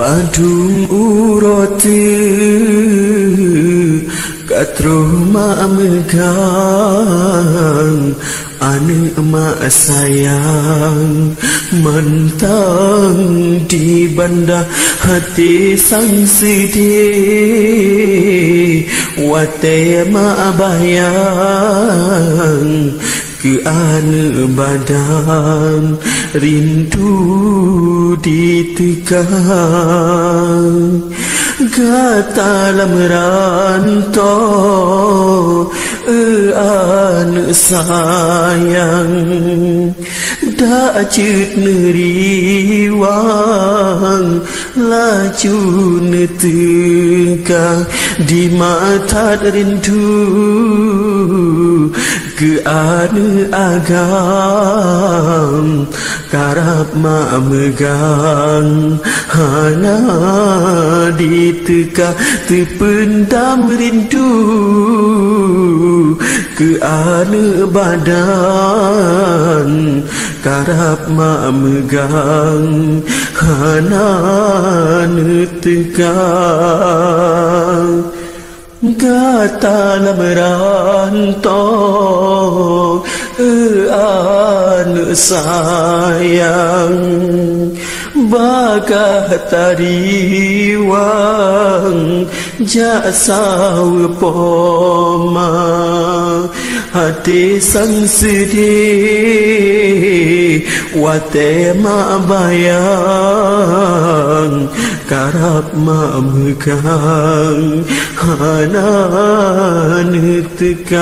Badung uroti katro ma megang ane emak sayang mentang di banda hati sang sedih wate ma bayang ke ane badan rindu ditegang kata dalam rantau ane sayang dah cut neriwang laju netegang di mata rindu ke ane agam karap ma megang hana diteka terpendam rindu ke ane badan karap ma megang hana netegang kata dalam rantau ane sayang bakah tariwang jasa poma hati sang sedih wate ma bayang karap ma megang hana netegang